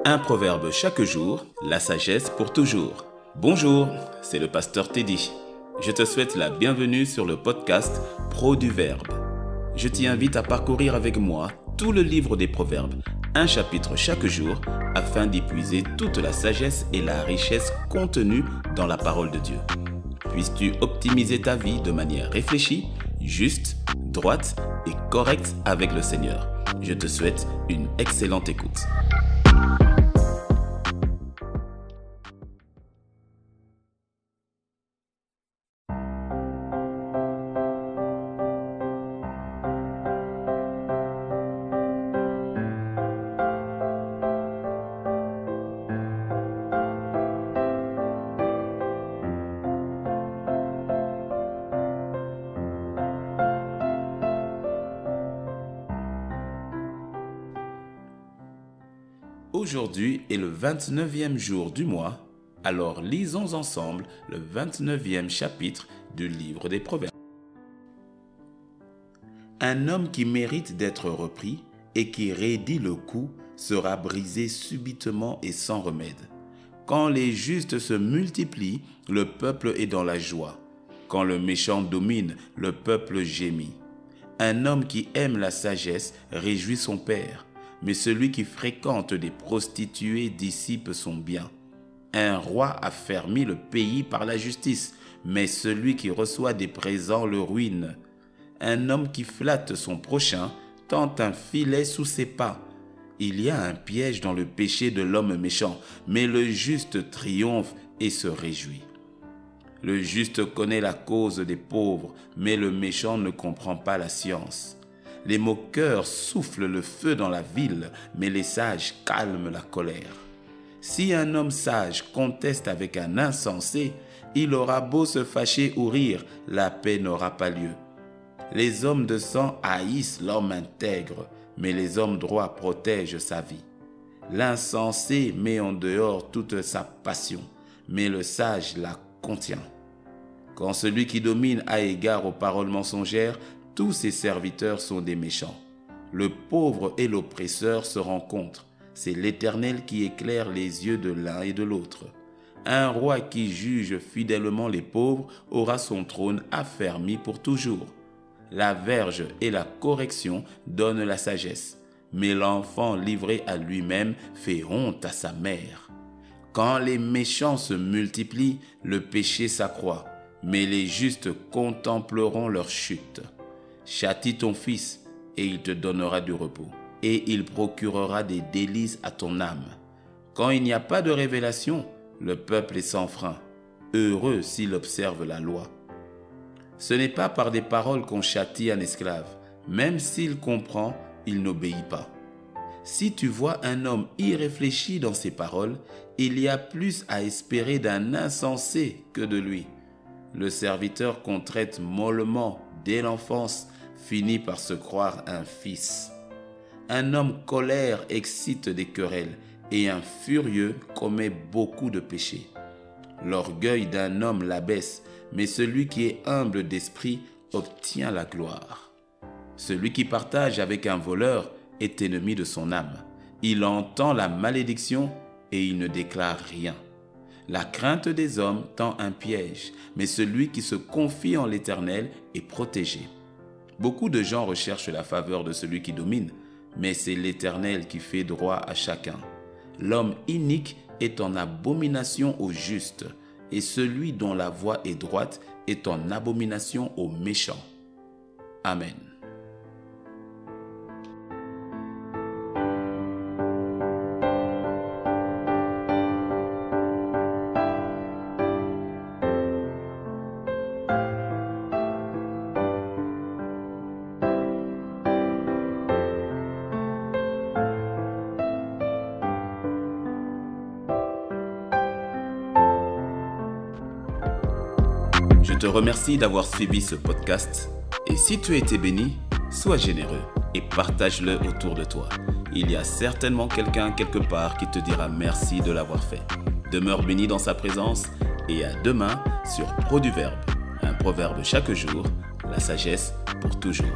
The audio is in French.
Un proverbe chaque jour, la sagesse pour toujours. Bonjour, c'est le pasteur Teddy. Je te souhaite la bienvenue sur le podcast Pro du Verbe. Je t'y invite à parcourir avec moi tout le livre des proverbes, un chapitre chaque jour, afin d'y puiser toute la sagesse et la richesse contenue dans la parole de Dieu. Puisses-tu optimiser ta vie de manière réfléchie, juste, droite et correcte avec le Seigneur. Je te souhaite une excellente écoute. Aujourd'hui est le 29e jour du mois, alors lisons ensemble le 29e chapitre du livre des Proverbes. Un homme qui mérite d'être repris et qui raidit le cou sera brisé subitement et sans remède. Quand les justes se multiplient, le peuple est dans la joie. Quand le méchant domine, le peuple gémit. Un homme qui aime la sagesse réjouit son père. Mais celui qui fréquente des prostituées dissipe son bien. Un roi affermit le pays par la justice, mais celui qui reçoit des présents le ruine. Un homme qui flatte son prochain tend un filet sous ses pas. Il y a un piège dans le péché de l'homme méchant, mais le juste triomphe et se réjouit. Le juste connaît la cause des pauvres, mais le méchant ne comprend pas la science. Les moqueurs soufflent le feu dans la ville, mais les sages calment la colère. Si un homme sage conteste avec un insensé, il aura beau se fâcher ou rire, la paix n'aura pas lieu. Les hommes de sang haïssent l'homme intègre, mais les hommes droits protègent sa vie. L'insensé met en dehors toute sa passion, mais le sage la contient. Quand celui qui domine a égard aux paroles mensongères, tous ses serviteurs sont des méchants. Le pauvre et l'oppresseur se rencontrent. C'est l'Éternel qui éclaire les yeux de l'un et de l'autre. Un roi qui juge fidèlement les pauvres aura son trône affermi pour toujours. La verge et la correction donnent la sagesse, mais l'enfant livré à lui-même fait honte à sa mère. Quand les méchants se multiplient, le péché s'accroît, mais les justes contempleront leur chute. Châtie ton fils, et il te donnera du repos, et il procurera des délices à ton âme. Quand il n'y a pas de révélation, le peuple est sans frein, heureux s'il observe la loi. Ce n'est pas par des paroles qu'on châtie un esclave, même s'il comprend, il n'obéit pas. Si tu vois un homme irréfléchi dans ses paroles, il y a plus à espérer d'un insensé que de lui. Le serviteur qu'on traite mollement dès l'enfance finit par se croire un fils. Un homme colère excite des querelles et un furieux commet beaucoup de péchés. L'orgueil d'un homme l'abaisse, mais celui qui est humble d'esprit obtient la gloire. Celui qui partage avec un voleur est ennemi de son âme. Il entend la malédiction et il ne déclare rien. La crainte des hommes tend un piège, mais celui qui se confie en l'Éternel est protégé. Beaucoup de gens recherchent la faveur de celui qui domine, mais c'est l'Éternel qui fait droit à chacun. L'homme inique est en abomination aux justes, et celui dont la voie est droite est en abomination aux méchants. Amen. Je te remercie d'avoir suivi ce podcast et si tu as été béni, sois généreux et partage-le autour de toi. Il y a certainement quelqu'un quelque part qui te dira merci de l'avoir fait. Demeure béni dans sa présence et à demain sur Pro du Verbe. Un proverbe chaque jour, la sagesse pour toujours.